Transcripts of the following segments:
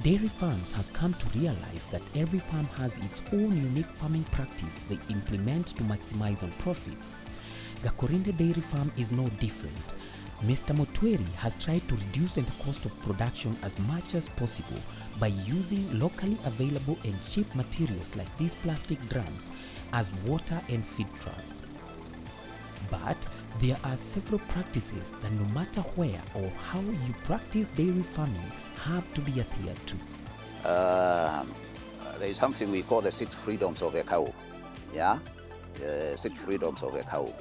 Dairy Farms has come to realize that every farm has its own unique farming practice they implement to maximize on profits. Gakurine Dairy Farm is no different. Mr. Motweri has tried to reduce the cost of production as much as possible by using locally available and cheap materials like these plastic drums as water and feed troughs. But there are several practices that no matter where or how you practice dairy farming have to be adhered to. There is something we call the 6 freedoms of a cow. Yeah, 6 freedoms of a cow.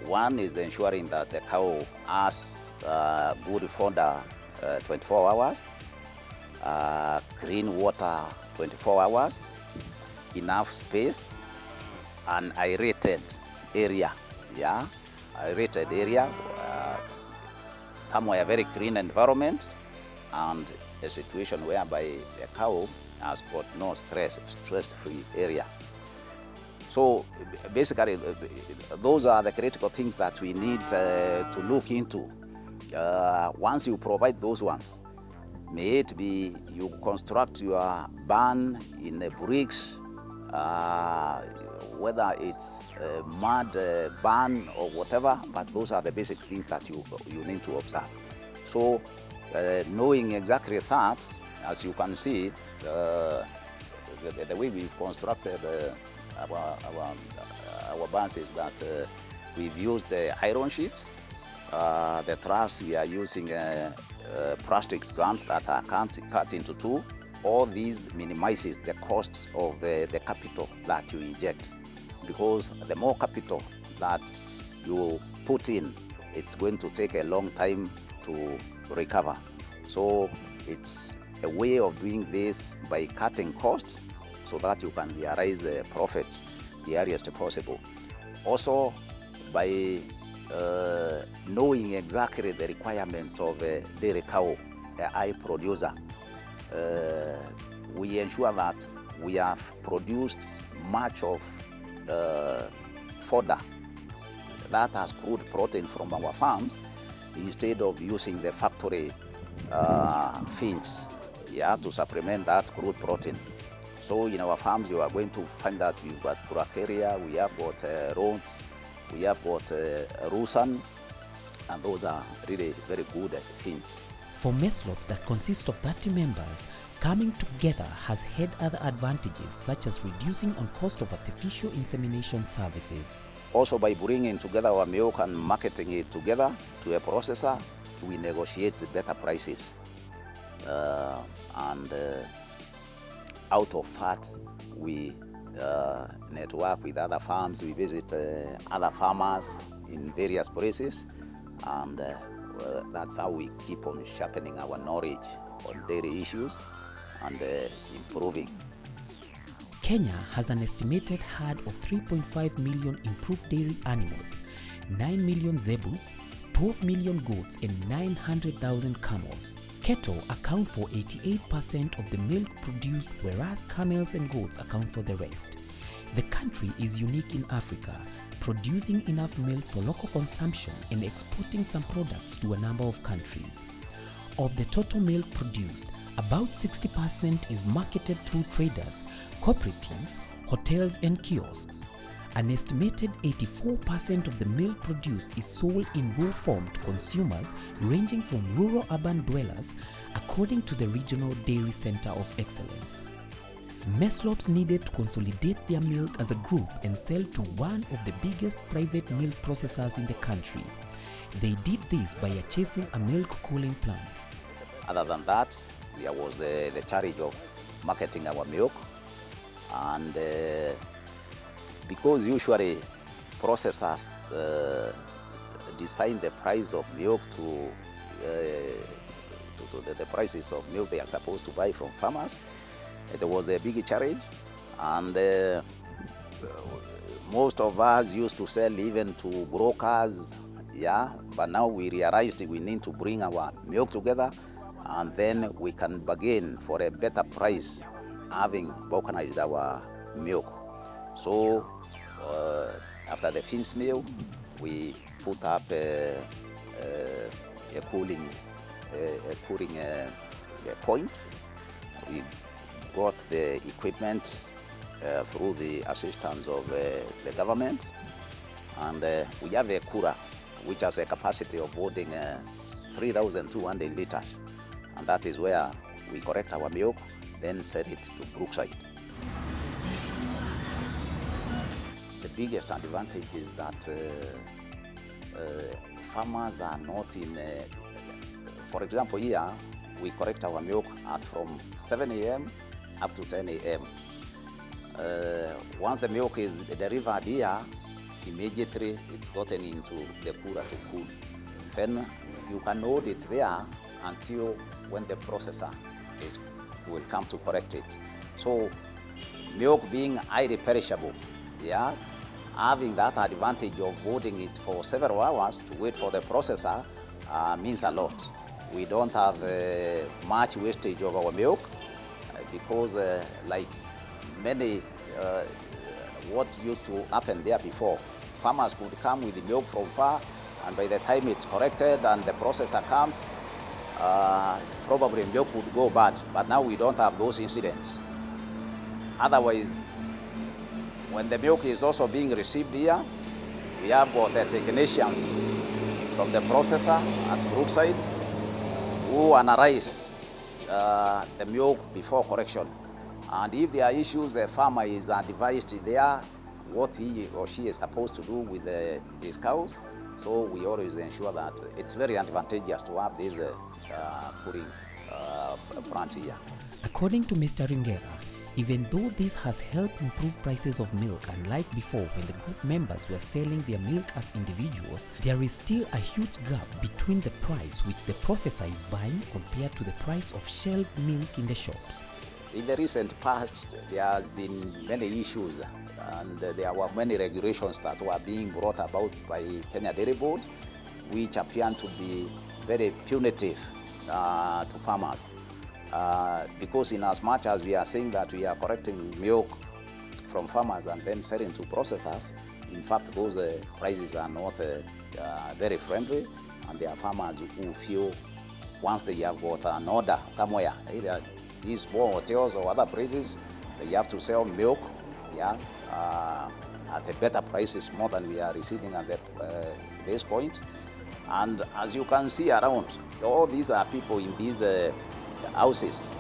One is ensuring that the cow has good fodder 24 hours, clean water 24 hours, enough space, and aerated area. Yeah, aerated area, somewhere very clean environment, and a situation whereby the cow has got no stress-free area. So basically, those are the critical things that we need to look into. Once you provide those ones, may it be you construct your barn in the bricks, whether it's a mud barn or whatever, but those are the basic things that you need to observe. So knowing exactly that, as you can see, the way we've constructed our barns is that we've used iron sheets. The troughs, we are using plastic drums that are cut into two. All these minimizes the cost of the capital that you inject, because the more capital that you put in, it's going to take a long time to recover. So it's a way of doing this by cutting costs so that you can realize the profits the earliest possible. Also, by knowing exactly the requirements of a dairy cow, a high producer, we ensure that we have produced much of fodder that has crude protein from our farms instead of using the factory feeds, yeah, to supplement that crude protein. So in our farms, you are going to find that we've got Bracharia, we have got Rhodes, we have got Rusan, and those are really very good feeds. For Meslop that consists of 30 members, coming together has had other advantages such as reducing on cost of artificial insemination services. Also, by bringing together our milk and marketing it together to a processor, we negotiate better prices. And out of that, we network with other farms, we visit other farmers in various places, and that's how we keep on sharpening our knowledge on dairy issues and improving. Kenya has an estimated herd of 3.5 million improved dairy animals, 9 million zebus, 12 million goats, and 900,000 camels. Cattle account for 88% of the milk produced, whereas camels and goats account for the rest. The country is unique in Africa, producing enough milk for local consumption and exporting some products to a number of countries. Of the total milk produced, about 60% is marketed through traders, cooperatives, hotels, and kiosks. An estimated 84% of the milk produced is sold in raw form to consumers ranging from rural-urban dwellers, according to the Regional Dairy Center of Excellence. Meslops needed to consolidate their milk as a group and sell to one of the biggest private milk processors in the country. They did this by purchasing a milk cooling plant. Other than that, there was the challenge of marketing our milk, and because usually processors design the price of milk to the prices of milk they are supposed to buy from farmers, it was a big challenge, and most of us used to sell even to brokers, yeah, but now we realized we need to bring our milk together, and then we can bargain for a better price having balkanized our milk. So after the feeds meal, we put up a cooling point. We got the equipment through the assistance of the government, and we have a cooler which has a capacity of holding 3,200 liters, and that is where we collect our milk, then sell it to Brookside. The biggest advantage is that farmers are not in, for example here, we collect our milk as from 7 a.m. up to 10 a.m. Once the milk is delivered here, immediately it's gotten into the cooler to cool. Then you can hold it there until when the processor will come to collect it. So milk being highly perishable, yeah, having that advantage of holding it for several hours to wait for the processor means a lot. We don't have much wastage of our milk because like many, what used to happen there before, farmers could come with the milk from far, and by the time it's collected and the processor comes, probably milk would go bad. But now we don't have those incidents. Otherwise, when the milk is also being received here, we have got the technicians from the processor at Brookside who analyze the milk before correction. And if there are issues, the farmer is advised there what he or she is supposed to do with his cows. So we always ensure that it's very advantageous to have this cooling plant here. According to Mr. Ringera, even though this has helped improve prices of milk, unlike before when the group members were selling their milk as individuals, there is still a huge gap between the price which the processor is buying compared to the price of shelved milk in the shops. In the recent past, there have been many issues, and there were many regulations that were being brought about by Kenya Dairy Board, which appear to be very punitive to farmers. Because in as much as we are saying that we are collecting milk from farmers and then selling to processors, in fact those prices are not very friendly, and there are farmers who feel once they have got an order somewhere, either these small hotels or other places, they have to sell milk, yeah, at a better prices more than we are receiving at this point. And as you can see around, all these are people in these houses.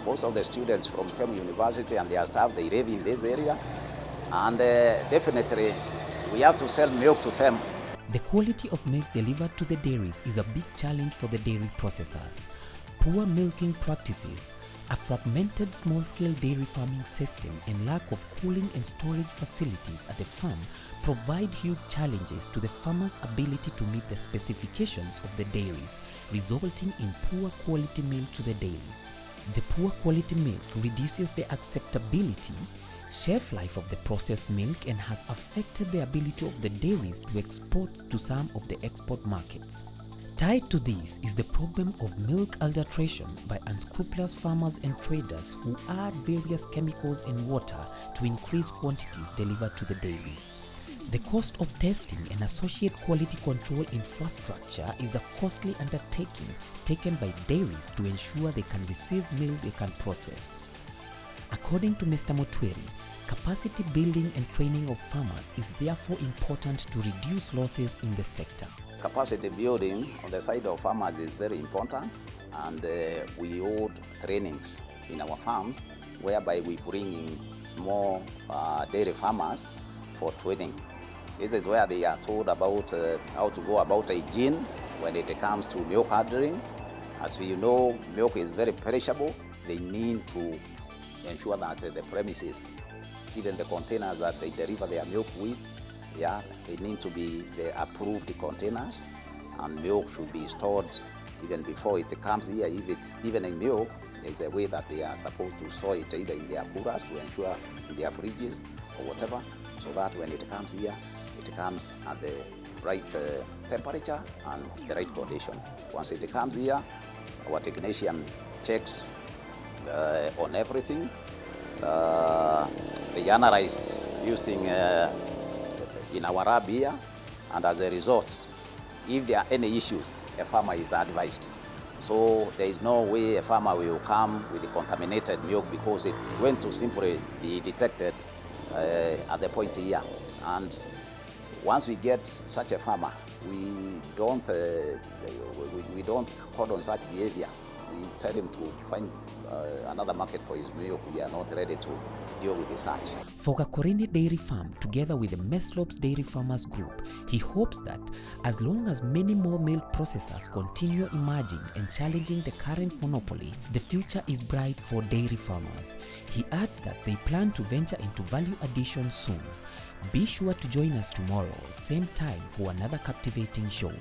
Most of the students from Kenya University and their staff, they live in this area, and definitely we have to sell milk to them. The quality of milk delivered to the dairies is a big challenge for the dairy processors. Poor milking practices, a fragmented small-scale dairy farming system, and lack of cooling and storage facilities at the farm provide huge challenges to the farmers' ability to meet the specifications of the dairies, resulting in poor quality milk to the dairies. The poor quality milk reduces the acceptability, shelf life of the processed milk, and has affected the ability of the dairies to export to some of the export markets. Tied to this is the problem of milk adulteration by unscrupulous farmers and traders who add various chemicals and water to increase quantities delivered to the dairies. The cost of testing and associate quality control infrastructure is a costly undertaking taken by dairies to ensure they can receive milk they can process. According to Mr. Motweri, capacity building and training of farmers is therefore important to reduce losses in the sector. Capacity building on the side of farmers is very important, and we hold trainings in our farms whereby we bring in small dairy farmers for training. This is where they are told about how to go about hygiene when it comes to milk handling. As we know, milk is very perishable. They need to ensure that the premises, even the containers that they deliver their milk with, yeah, they need to be the approved containers, and milk should be stored even before it comes here. If it's even in milk, there's a way that they are supposed to store it either in their coolers to ensure in their fridges or whatever, so that when it comes here, it comes at the right temperature and the right condition. Once it comes here, our technician checks on everything. They analyze using in our lab here, and as a result, if there are any issues, a farmer is advised So there is no way a farmer will come with the contaminated milk, because it's going to simply be detected at the point here. And once we get such a farmer, we don't condone such behavior. We tell him to find another market for his milk. We are not ready to deal with such. For Gakurine Dairy Farm, together with the Meslops Dairy Farmers Group, he hopes that as long as many more milk processors continue emerging and challenging the current monopoly, the future is bright for dairy farmers. He adds that they plan to venture into value addition soon. Be sure to join us tomorrow, same time, for another captivating show.